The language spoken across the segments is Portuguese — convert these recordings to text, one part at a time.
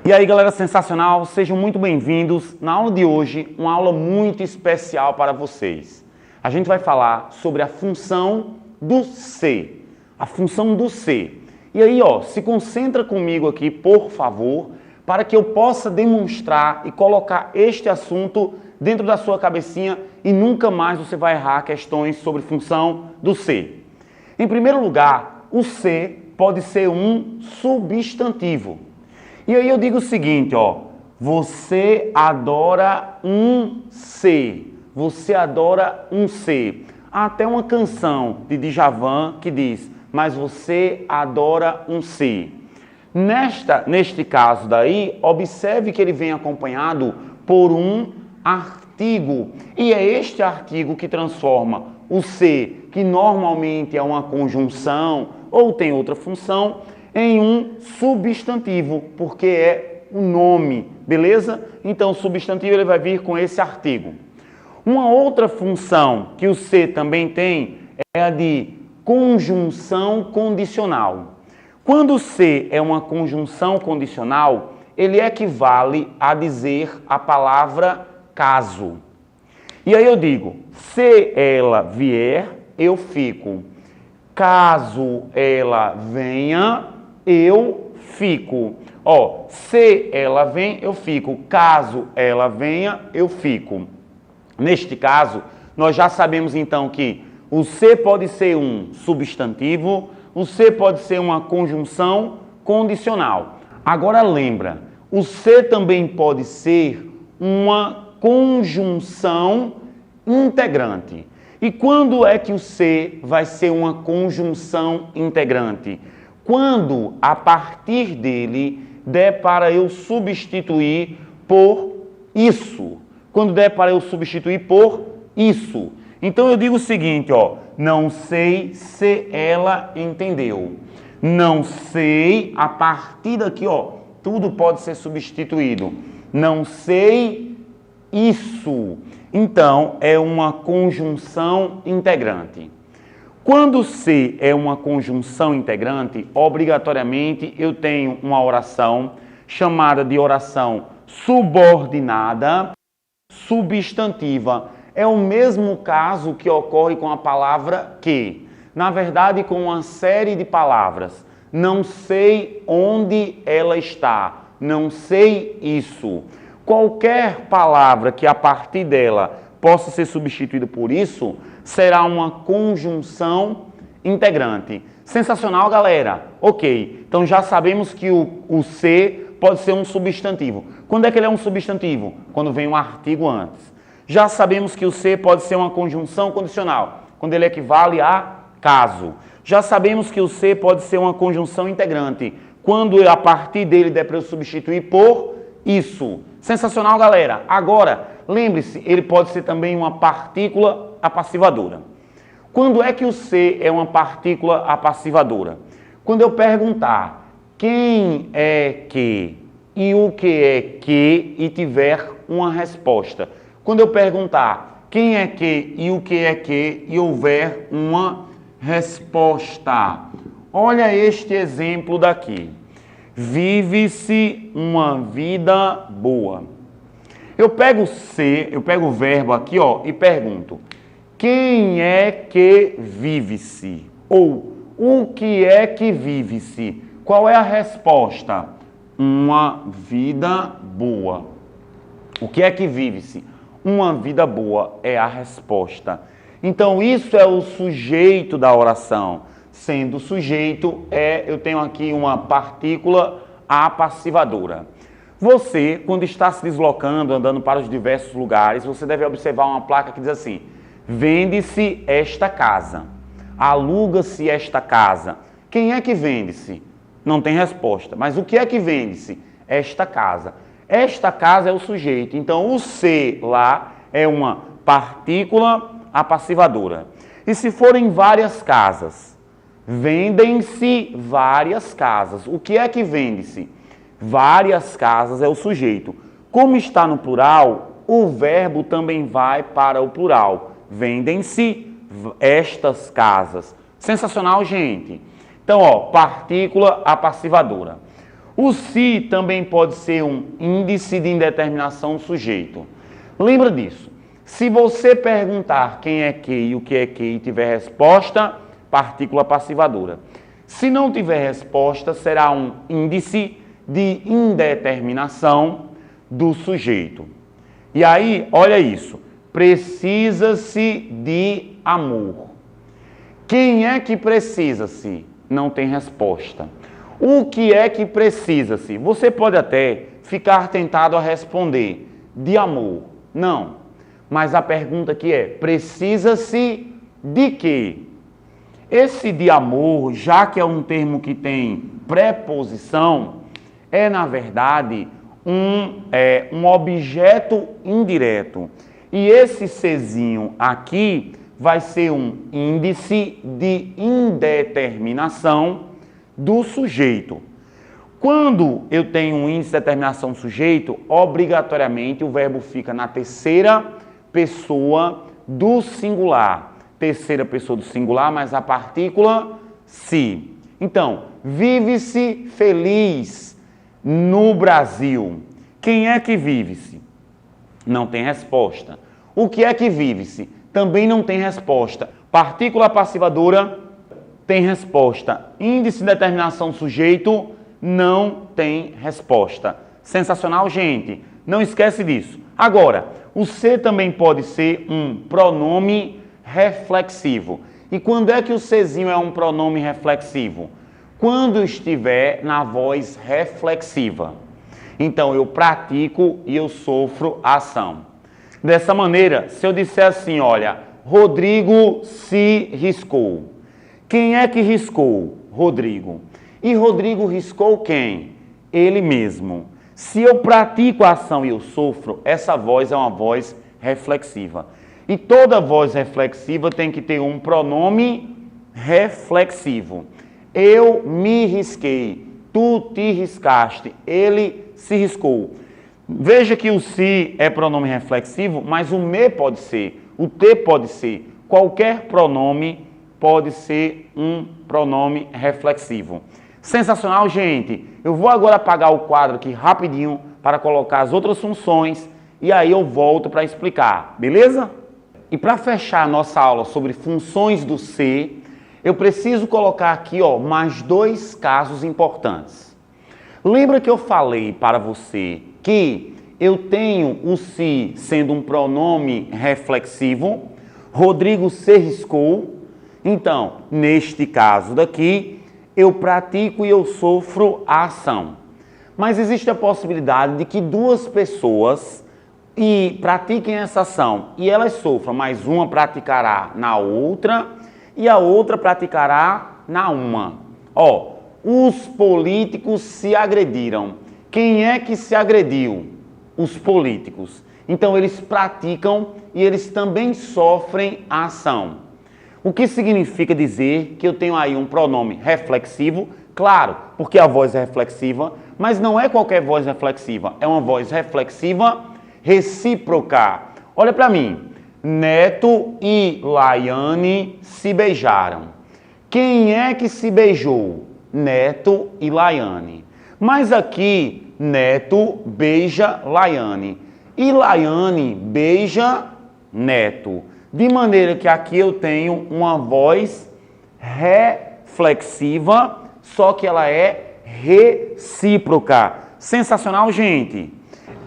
E aí, galera, sensacional, sejam muito bem-vindos. Na aula de hoje, uma aula muito especial para vocês. A gente vai falar sobre a função do ser, a função do ser. E aí, ó, se concentra comigo aqui, por favor, para que eu possa demonstrar e colocar este assunto dentro da sua cabecinha e nunca mais você vai errar questões sobre função do ser. Em primeiro lugar, o ser pode ser um substantivo. E aí eu digo o seguinte, ó, você adora um ser, você adora um ser. Há até uma canção de Djavan que diz, mas você adora um ser. Neste caso daí, observe que ele vem acompanhado por um artigo. E é este artigo que transforma o ser, que normalmente é uma conjunção ou tem outra função, em um substantivo, porque é o nome, beleza? Então, o substantivo ele vai vir com esse artigo. Uma outra função que o ser também tem é a de conjunção condicional. Quando o ser é uma conjunção condicional, ele equivale a dizer a palavra caso. E aí eu digo, se ela vier, eu fico. Caso ela venha, eu fico. Ó, se ela vem, eu fico. Caso ela venha, eu fico. Neste caso, nós já sabemos então que o ser pode ser um substantivo, o ser pode ser uma conjunção condicional. Agora lembra, o ser também pode ser uma conjunção integrante. E quando é que o ser vai ser uma conjunção integrante? Quando a partir dele der para eu substituir por isso. Quando der para eu substituir por isso. Então eu digo o seguinte, ó, não sei se ela entendeu. Não sei, a partir daqui, ó, tudo pode ser substituído. Não sei isso. Então é uma conjunção integrante. Quando o ser é uma conjunção integrante, obrigatoriamente eu tenho uma oração chamada de oração subordinada substantiva. É o mesmo caso que ocorre com a palavra que. Na verdade, com uma série de palavras. Não sei onde ela está. Não sei isso. Qualquer palavra que a partir dela possa ser substituída por isso, será uma conjunção integrante. Sensacional, galera? Ok, então já sabemos que o ser pode ser um substantivo. Quando é que ele é um substantivo? Quando vem um artigo antes. Já sabemos que o ser pode ser uma conjunção condicional, quando ele equivale a caso. Já sabemos que o ser pode ser uma conjunção integrante, quando a partir dele der para eu substituir por isso. Sensacional, galera? Agora, lembre-se, ele pode ser também uma partícula apassivadora. Quando é que o ser é uma partícula apassivadora? Quando eu perguntar quem é que e o que é que e tiver uma resposta. Quando eu perguntar quem é que e o que é que e houver uma resposta. Olha este exemplo daqui. Vive-se uma vida boa. Eu pego o verbo aqui, ó, e pergunto: quem é que vive-se? Ou o que é que vive-se? Qual é a resposta? Uma vida boa. O que é que vive-se? Uma vida boa é a resposta. Então isso é o sujeito da oração. Sendo sujeito, eu tenho aqui uma partícula apassivadora. Você, quando está se deslocando, andando para os diversos lugares, você deve observar uma placa que diz assim: vende-se esta casa, aluga-se esta casa. Quem é que vende-se? Não tem resposta. Mas o que é que vende-se? Esta casa. Esta casa é o sujeito. Então o ser lá é uma partícula apassivadora. E se forem várias casas? Vendem-se várias casas. O que é que vende-se? Várias casas é o sujeito. Como está no plural, o verbo também vai para o plural. Vendem-se estas casas. Sensacional, gente? Então, ó, partícula apassivadora. O se também pode ser um índice de indeterminação do sujeito. Lembra disso. Se você perguntar quem é que e o que é que e tiver resposta, partícula passivadora. Se não tiver resposta, será um índice de indeterminação do sujeito. E aí, olha isso. Precisa-se de amor. Quem é que precisa-se? Não tem resposta. O que é que precisa-se? Você pode até ficar tentado a responder de amor. Não. Mas a pergunta aqui é, precisa-se de quê? Esse de amor, já que é um termo que tem preposição, é na verdade um objeto indireto. E esse sezinho aqui vai ser um índice de indeterminação do sujeito. Quando eu tenho um índice de determinação do sujeito, obrigatoriamente o verbo fica na terceira pessoa do singular. Terceira pessoa do singular, mais a partícula se. Então, vive-se feliz no Brasil. Quem é que vive-se? Não tem resposta. O que é que vive-se? Também não tem resposta. Partícula passivadora tem resposta. Índice de determinação do sujeito não tem resposta. Sensacional, gente? Não esquece disso. Agora, o se também pode ser um pronome reflexivo. E quando é que o sezinho é um pronome reflexivo? Quando estiver na voz reflexiva. Então, eu pratico e eu sofro a ação. Dessa maneira, se eu disser assim, olha, Rodrigo se riscou. Quem é que riscou? Rodrigo. E Rodrigo riscou quem? Ele mesmo. Se eu pratico a ação e eu sofro, essa voz é uma voz reflexiva. E toda voz reflexiva tem que ter um pronome reflexivo. Eu me risquei, tu te riscaste, ele se riscou. Veja que o se é pronome reflexivo, mas o me pode ser, o te pode ser. Qualquer pronome pode ser um pronome reflexivo. Sensacional, gente! Eu vou agora apagar o quadro aqui rapidinho para colocar as outras funções e aí eu volto para explicar, beleza? E para fechar a nossa aula sobre funções do se, eu preciso colocar aqui mais dois casos importantes. Lembra que eu falei para você que eu tenho o se sendo um pronome reflexivo? Rodrigo se riscou. Então, neste caso daqui, eu pratico e eu sofro a ação. Mas existe a possibilidade de que duas pessoas pratiquem essa ação e elas sofram, mas uma praticará na outra e a outra praticará na uma. Os políticos se agrediram. Quem é que se agrediu? Os políticos. Então eles praticam e eles também sofrem a ação. O que significa dizer que eu tenho aí um pronome reflexivo? Claro, porque a voz é reflexiva, mas não é qualquer voz reflexiva. É uma voz reflexiva recíproca. Olha para mim. Neto e Laiane se beijaram. Quem é que se beijou? Neto e Laiane. Mas aqui, Neto beija Laiane. E Laiane beija Neto. De maneira que aqui eu tenho uma voz reflexiva, só que ela é recíproca. Sensacional, gente?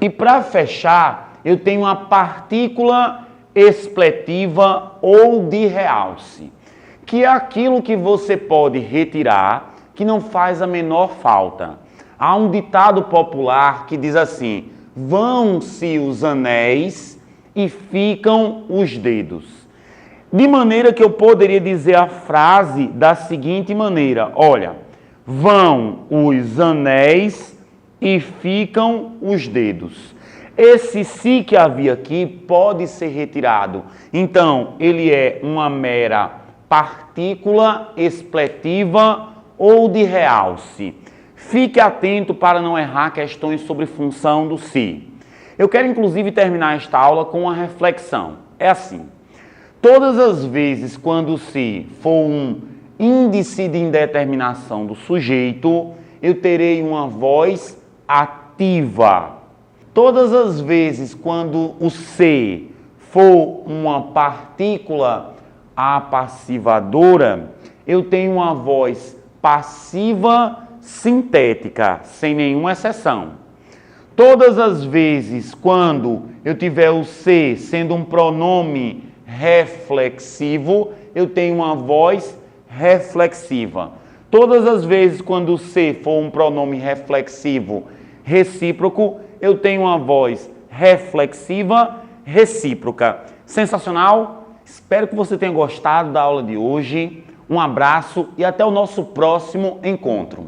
E para fechar, eu tenho uma partícula expletiva ou de realce, que é aquilo que você pode retirar, que não faz a menor falta. Há um ditado popular que diz assim: vão-se os anéis e ficam os dedos. De maneira que eu poderia dizer a frase da seguinte maneira: olha, vão os anéis e ficam os dedos. Esse se que havia aqui pode ser retirado. Então, ele é uma mera partícula expletiva ou de realce. Fique atento para não errar questões sobre função do se. Eu quero, inclusive, terminar esta aula com uma reflexão. É assim: todas as vezes quando o se for um índice de indeterminação do sujeito, eu terei uma voz ativa. Todas as vezes quando o ser for uma partícula apassivadora, eu tenho uma voz passiva sintética, sem nenhuma exceção. Todas as vezes quando eu tiver o ser sendo um pronome reflexivo, eu tenho uma voz reflexiva. Todas as vezes quando o ser for um pronome reflexivo recíproco, eu tenho uma voz reflexiva recíproca. Sensacional? Espero que você tenha gostado da aula de hoje. Um abraço e até o nosso próximo encontro.